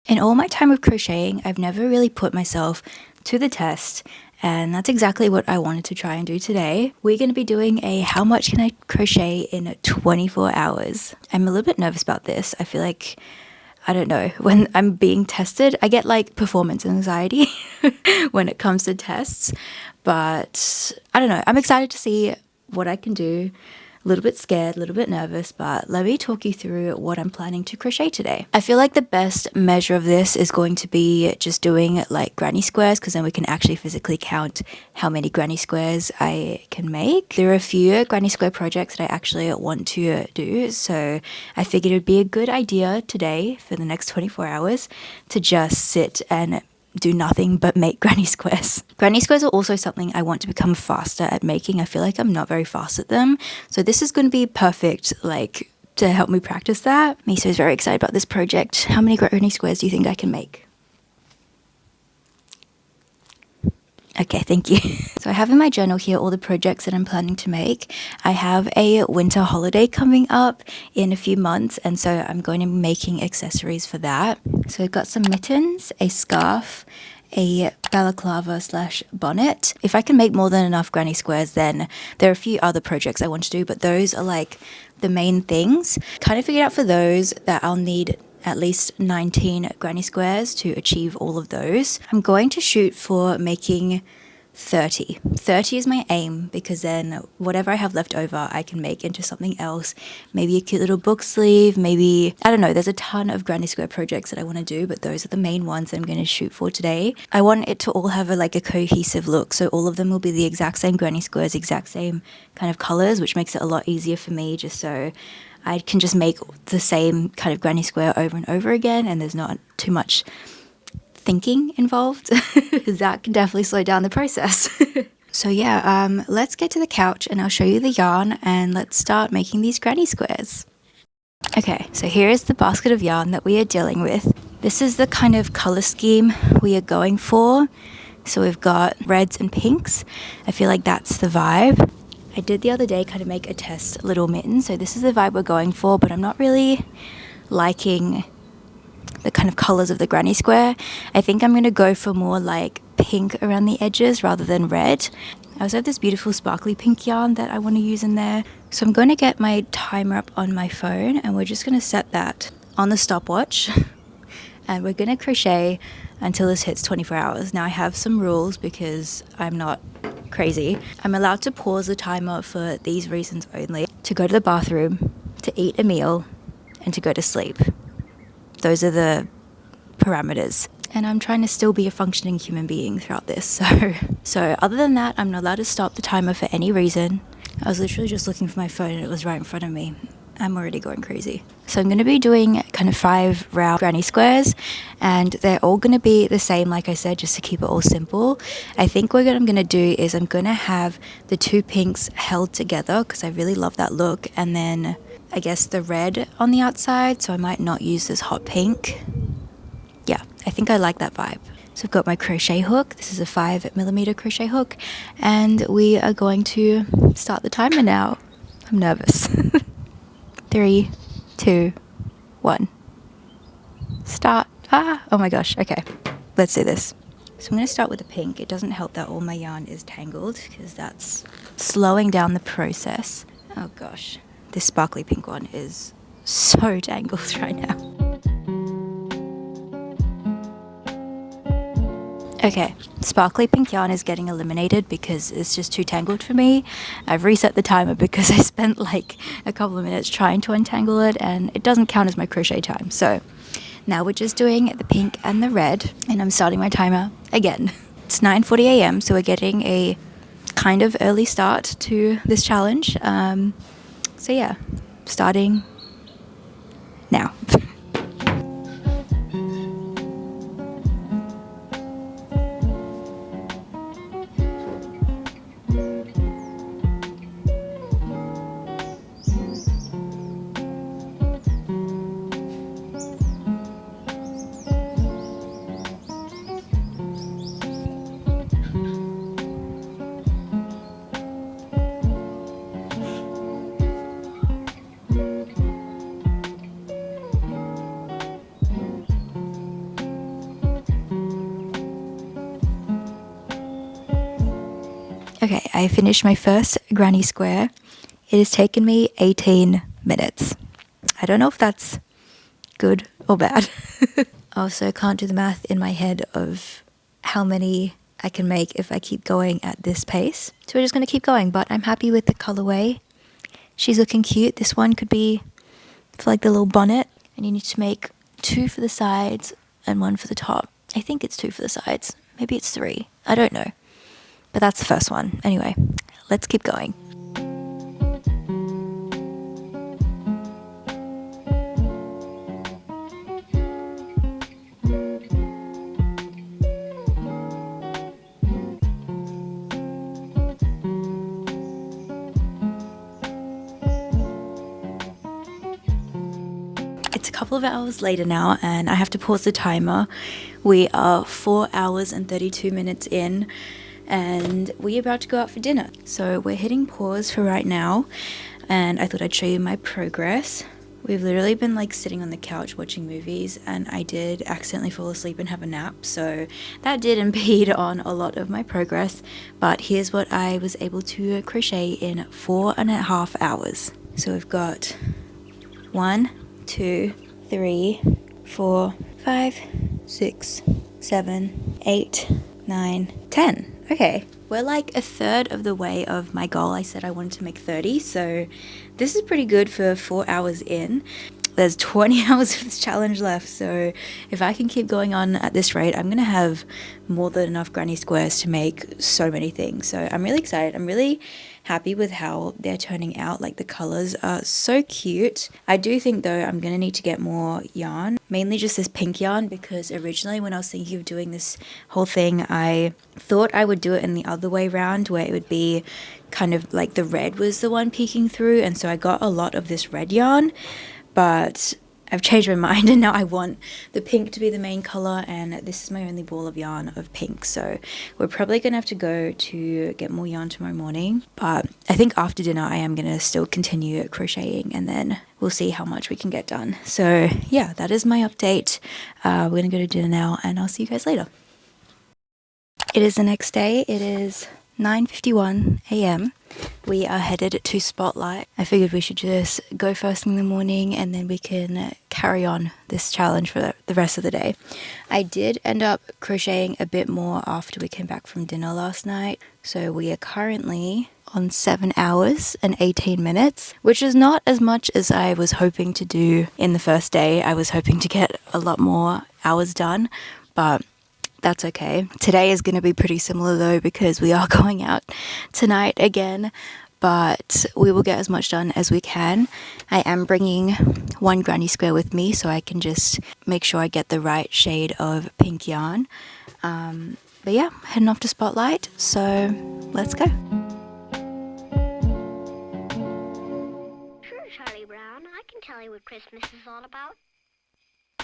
In all my time of crocheting, I've never really put myself to the test, and that's exactly what I wanted to try and do today. We're going to be doing a how much can I crochet in 24 hours. I'm a little bit nervous about this. I feel like, I don't know, when I'm being tested, I get like performance anxiety when it comes to tests, but I don't know. I'm excited to see what I can do. A little bit scared, a little bit nervous, but let me talk you through what I'm planning to crochet today. I feel like the best measure of this is going to be just doing like granny squares, because then we can actually physically count how many granny squares I can make. There are a few granny square projects that I actually want to do, so I figured it would be a good idea today for the next 24 hours to just sit and do nothing but make granny squares. Granny squares are also something I want to become faster at making. I feel like I'm not very fast at them. So this is going to be perfect, like, to help me practice that. Miso is very excited about this project. How many granny squares do you think I can make? Okay, thank you. So I have in my journal here all the projects that I'm planning to make. I have a winter holiday coming up in a few months, and so I'm going to be making accessories for that. So I've got some mittens, a scarf, a balaclava / bonnet. If I can make more than enough granny squares, then there are a few other projects I want to do, but those are like the main things. Kind of figured out for those that I'll need at least 19 granny squares to achieve all of those. I'm going to shoot for making 30. 30 is my aim, because then whatever I have left over I can make into something else. Maybe a cute little book sleeve, maybe, I don't know, there's a ton of granny square projects that I want to do, but those are the main ones that I'm going to shoot for today. I want it to all have a cohesive look, so all of them will be the exact same granny squares, exact same kind of colors, which makes it a lot easier for me, just so I can just make the same kind of granny square over and over again, and there's not too much thinking involved. That can definitely slow down the process. So yeah, let's get to the couch and I'll show you the yarn, and let's start making these granny squares. Okay, so here is the basket of yarn that we are dealing with. This is the kind of color scheme we are going for. So we've got reds and pinks. I feel like that's the vibe. I did the other day kind of make a test little mitten, so this is the vibe we're going for, but I'm not really liking the kind of colors of the granny square. I think I'm going to go for more like pink around the edges rather than red. I also have this beautiful sparkly pink yarn that I want to use in there. So I'm going to get my timer up on my phone, and we're just going to set that on the stopwatch. And we're going to crochet until this hits 24 hours. Now I have some rules because I'm not crazy. I'm allowed to pause the timer for these reasons only: to go to the bathroom, to eat a meal, and to go to sleep. Those are the parameters. And I'm trying to still be a functioning human being throughout this. So other than that, I'm not allowed to stop the timer for any reason. I was literally just looking for my phone and it was right in front of me. I'm already going crazy. So I'm going to be doing kind of 5 round granny squares, and they're all going to be the same, like I said, just to keep it all simple. I think what I'm going to do is I'm going to have the 2 pinks held together because I really love that look, and then I guess the red on the outside, so I might not use this hot pink. Yeah, I think I like that vibe. So I've got my crochet hook. This is a 5mm crochet hook, and we are going to start the timer now. I'm nervous. 3, 2, 1. Start. Oh my gosh. Okay, let's do this. So I'm going to start with the pink. It doesn't help that all my yarn is tangled because that's slowing down the process. Oh gosh, this sparkly pink one is so tangled right now. Okay, sparkly pink yarn is getting eliminated because it's just too tangled for me. I've reset the timer because I spent like a couple of minutes trying to untangle it, and it doesn't count as my crochet time. So now we're just doing the pink and the red, and I'm starting my timer again. It's 9:40 a.m, so we're getting a kind of early start to this challenge. So yeah, starting now. I finished my first granny square. It has taken me 18 minutes. I don't know if that's good or bad. I also can't do the math in my head of how many I can make if I keep going at this pace. So we're just going to keep going, but I'm happy with the colorway. She's looking cute. This one could be for like the little bonnet, and you need to make 2 for the sides and 1 for the top. I think it's 2 for the sides. Maybe it's 3. I don't know. But that's the first one. Anyway, let's keep going. It's a couple of hours later now and I have to pause the timer. We are 4 hours and 32 minutes in and we're about to go out for dinner. So we're hitting pause for right now and I thought I'd show you my progress. We've literally been like sitting on the couch watching movies and I did accidentally fall asleep and have a nap. So that did impede on a lot of my progress. But here's what I was able to crochet in 4.5 hours. So we've got 1, 2, 3, 4, 5, 6, 7, 8, 9, 10. Okay, we're like a third of the way of my goal. I said I wanted to make 30, so this is pretty good for 4 hours in. There's 20 hours of this challenge left, so if I can keep going on at this rate, I'm gonna have more than enough granny squares to make so many things. So I'm really excited. I'm really happy with how they're turning out. Like the colors are so cute. I do think though I'm gonna need to get more yarn, mainly just this pink yarn, because originally when I was thinking of doing this whole thing, I thought I would do it in the other way around, where it would be kind of like the red was the one peeking through, and so I got a lot of this red yarn, but I've changed my mind and now I want the pink to be the main color, and this is my only ball of yarn of pink. So we're probably gonna have to go to get more yarn tomorrow morning, but I think after dinner I am gonna still continue crocheting and then we'll see how much we can get done. So yeah, that is my update. We're gonna go to dinner now and I'll see you guys later. It is the next day. It is 9:51 a.m. We are headed to Spotlight. I figured we should just go first thing in the morning and then we can carry on this challenge for the rest of the day. I did end up crocheting a bit more after we came back from dinner last night. So we are currently on 7 hours and 18 minutes, which is not as much as I was hoping to do in the first day. I was hoping to get a lot more hours done, but that's okay. Today is going to be pretty similar though, because we are going out tonight again, but we will get as much done as we can. I am bringing 1 granny square with me so I can just make sure I get the right shade of pink yarn. But yeah, heading off to Spotlight, so let's go. Sure, Charlie Brown, I can tell you what Christmas is all about.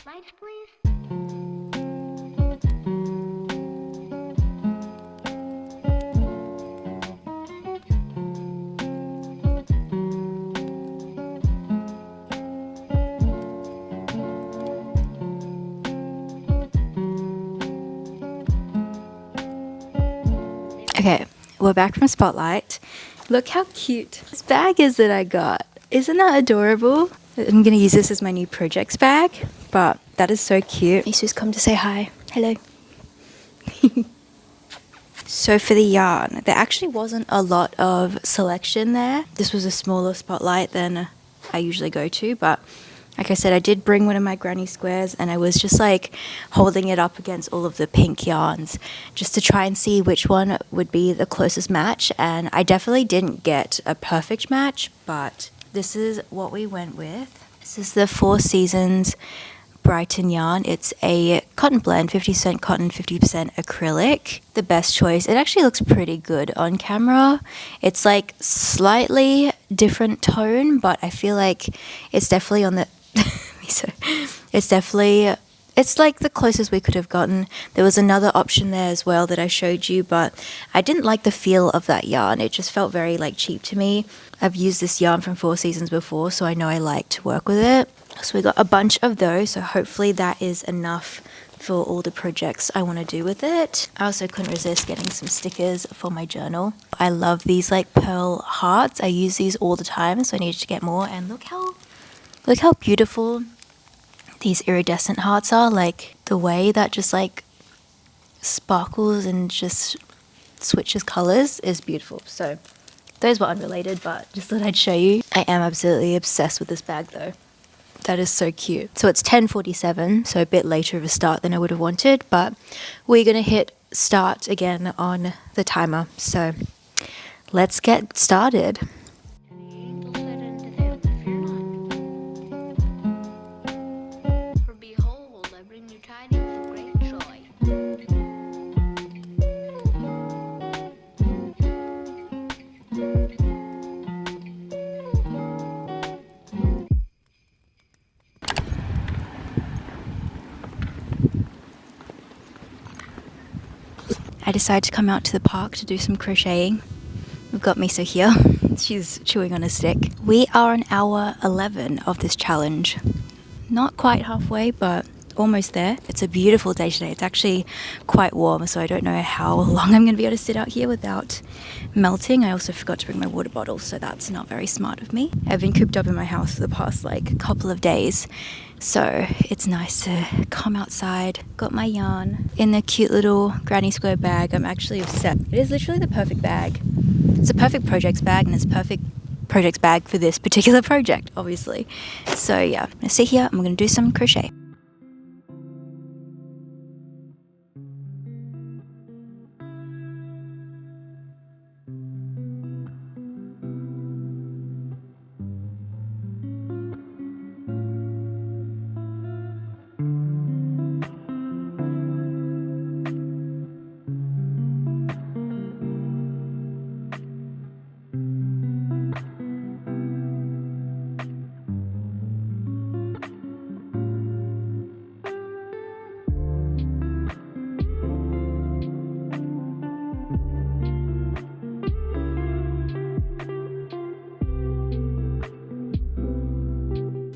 Lights, please. Okay, we're back from Spotlight. Look how cute this bag is that I got. Isn't that adorable? I'm gonna use this as my new projects bag, but that is so cute. Isu's come to say hi. Hello. So for the yarn, there actually wasn't a lot of selection there. This was a smaller Spotlight than I usually go to, but like I said, I did bring one of my granny squares and I was just like holding it up against all of the pink yarns just to try and see which one would be the closest match. And I definitely didn't get a perfect match, but this is what we went with. This is the 4 Seasons Brighton yarn. It's a cotton blend, 50% cotton, 50% acrylic. The best choice. It actually looks pretty good on camera. It's like slightly different tone, but I feel like it's definitely on the it's like the closest we could have gotten. There was another option there as well that I showed you, but I didn't like the feel of that yarn. It just felt very like cheap to me. I've used this yarn from 4 Seasons before, so I know I like to work with it. So we got a bunch of those, so hopefully that is enough for all the projects I want to do with it. I also couldn't resist getting some stickers for my journal. I love these like pearl hearts. I use these all the time, so I needed to get more. And look how beautiful these iridescent hearts are. Like the way that just like sparkles and just switches colors is beautiful. So those were unrelated, but just thought I'd show you. I am absolutely obsessed with this bag though. That is so cute. So it's 10:47, so a bit later of a start than I would have wanted, but we're gonna hit start again on the timer. So let's get started. For behold, I bring you tidings of great joy. I decided to come out to the park to do some crocheting. We've got Miso here. She's chewing on a stick. We are on hour 11 of this challenge. Not quite halfway, but almost there. It's a beautiful day today. It's actually quite warm, so I don't know how long I'm going to be able to sit out here without melting. I also forgot to bring my water bottle, so that's not very smart of me. I've been cooped up in my house for the past like couple of days, so it's nice to come outside. Got my yarn in the cute little granny square bag. I'm actually obsessed. It is literally the perfect bag. It's a perfect projects bag, and it's perfect projects bag for this particular project, obviously. So yeah, I'm gonna sit here, I'm gonna do some crochet.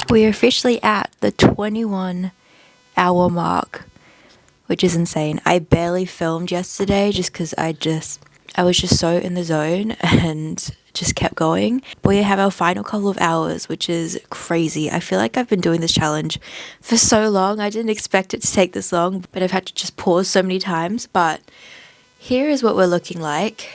We're officially at the 21-hour mark, which is insane. I barely filmed yesterday just because I was just so in the zone and just kept going. But we have our final couple of hours, which is crazy. I feel like I've been doing this challenge for so long. I didn't expect it to take this long, but I've had to just pause so many times. But here is what we're looking like.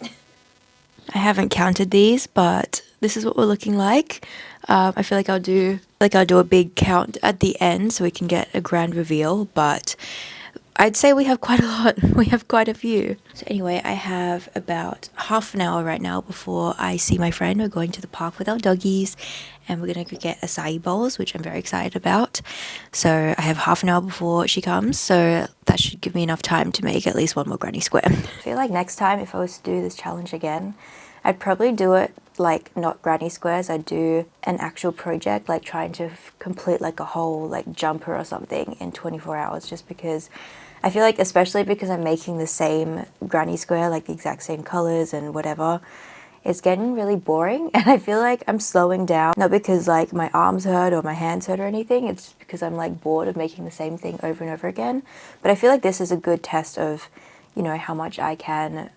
I haven't counted these, but this is what we're looking like. I feel like I'll do a big count at the end so we can get a grand reveal, but I'd say we have quite a lot. We have quite a few. So anyway, I have about half an hour right now before I see my friend. We're going to the park with our doggies and we're going to go get acai bowls, which I'm very excited about. So I have half an hour before she comes, so that should give me enough time to make at least one more granny square. I feel like next time if I was to do this challenge again, I'd probably do it like not granny squares. I'd do an actual project, like trying to complete like a whole like jumper or something in 24 hours, just because I feel like, especially because I'm making the same granny square, like the exact same colors and whatever, it's getting really boring and I feel like I'm slowing down, not because like my arms hurt or my hands hurt or anything, it's because I'm like bored of making the same thing over and over again. But I feel like this is a good test of, you know, how much I can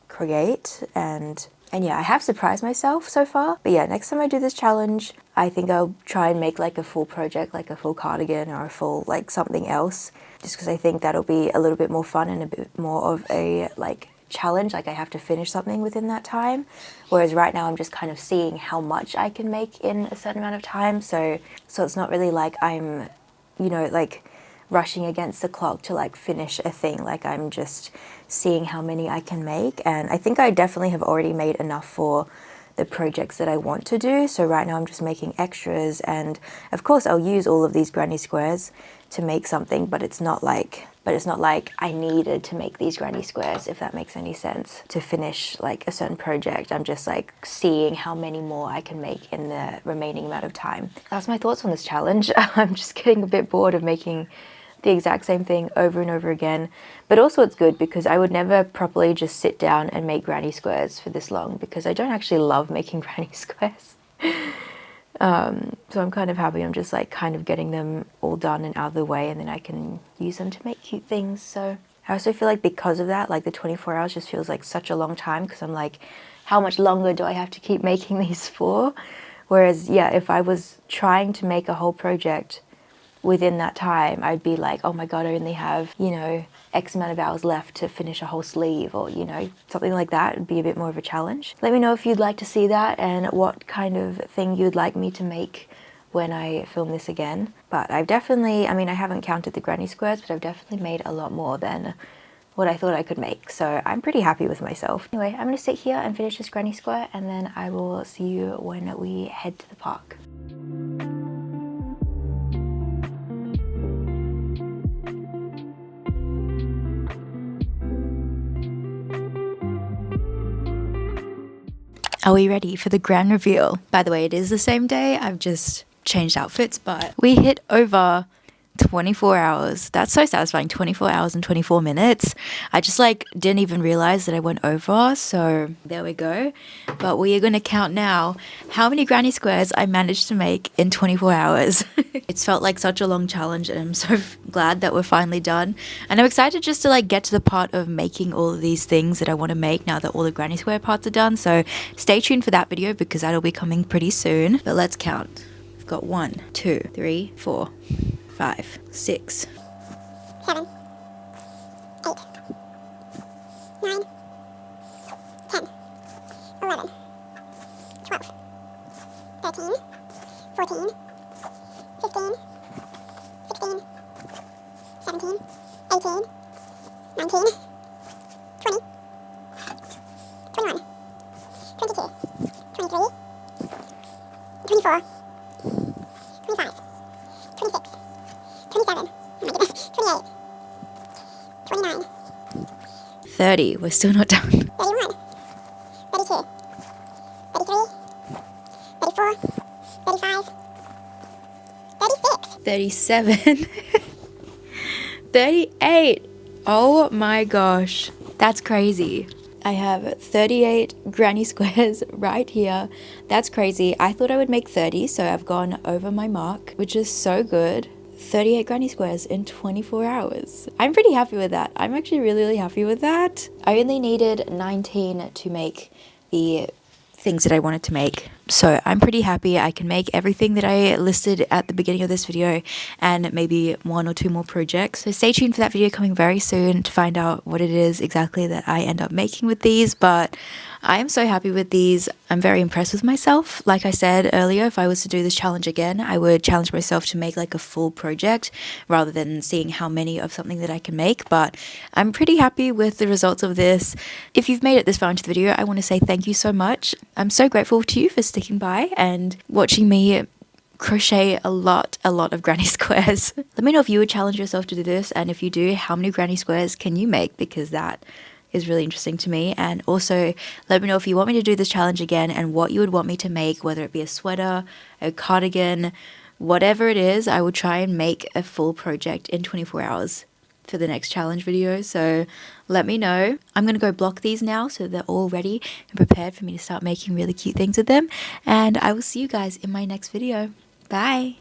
create and yeah, I have surprised myself so far. But yeah, next time I do this challenge, I think I'll try and make like a full project, like a full cardigan or a full like something else, just because I think that'll be a little bit more fun and a bit more of a like challenge. Like I have to finish something within that time, whereas right now I'm just kind of seeing how much I can make in a certain amount of time. So it's not really like I'm, you know, like rushing against the clock to like finish a thing. Like I'm just seeing how many I can make, and I think I definitely have already made enough for the projects that I want to do. So right now I'm just making extras, and of course I'll use all of these granny squares to make something, but it's not like I needed to make these granny squares, if that makes any sense, to finish like a certain project. I'm just like seeing how many more I can make in the remaining amount of time. That's my thoughts on this challenge. I'm just getting a bit bored of making the exact same thing over and over again. But also it's good because I would never properly just sit down and make granny squares for this long, because I don't actually love making granny squares. So I'm kind of happy. I'm just like kind of getting them all done and out of the way, and then I can use them to make cute things. So I also feel like because of that, like the 24 hours just feels like such a long time, because I'm like, how much longer do I have to keep making these for? Whereas, yeah, if I was trying to make a whole project within that time, I'd be like, oh my God, I only have, you know, X amount of hours left to finish a whole sleeve, or, you know, something like that would be a bit more of a challenge. Let me know if you'd like to see that and what kind of thing you'd like me to make when I film this again. But I've definitely, I mean, I haven't counted the granny squares, but I've definitely made a lot more than what I thought I could make. So I'm pretty happy with myself. Anyway, I'm gonna sit here and finish this granny square, and then I will see you when we head to the park. Are we ready for the grand reveal? By the way, it is the same day. I've just changed outfits, but we hit over 24 hours. That's so satisfying. 24 hours and 24 minutes. I just like didn't even realize that I went over. So there we go. But we are going to count now how many granny squares I managed to make in 24 hours. It's felt like such a long challenge, and I'm so glad that we're finally done. And I'm excited just to like get to the part of making all of these things that I want to make now that all the granny square parts are done. So stay tuned for that video, because that'll be coming pretty soon. But let's count. We've got 1, 2, 3, 4, 5, 6, 7, 8, 9, 10, 11, 12, 13, 14, 15, 16, 17, 18, 19, 20, 21, 22, 23, 24, 25, 26, 27, oh my goodness, 28, 29, 30. We're still not done. 31, 32, 33, 34, 35, 36, 37. 38. Oh my gosh. That's crazy. I have 38 granny squares right here. That's crazy. I thought I would make 30, so I've gone over my mark, which is so good. 38 granny squares in 24 hours. I'm pretty happy with that. I'm actually really happy with that. I only needed 19 to make the things that I wanted to make. So I'm pretty happy. I can make everything that I listed at the beginning of this video, and maybe 1 or 2 more projects. So stay tuned for that video coming very soon to find out what it is exactly that I end up making with these. But I am so happy with these. I'm very impressed with myself. Like I said earlier, if I was to do this challenge again, I would challenge myself to make like a full project rather than seeing how many of something that I can make. But I'm pretty happy with the results of this. If you've made it this far into the video, I want to say thank you so much. I'm so grateful to you for sticking by and watching me crochet a lot of granny squares. Let me know if you would challenge yourself to do this, and if you do, how many granny squares can you make, because that is really interesting to me. And also let me know if you want me to do this challenge again and what you would want me to make, whether it be a sweater, a cardigan, whatever it is. I will try and make a full project in 24 hours for the next challenge video, so let me know. I'm gonna go block these now so they're all ready and prepared for me to start making really cute things with them, and I will see you guys in my next video. Bye.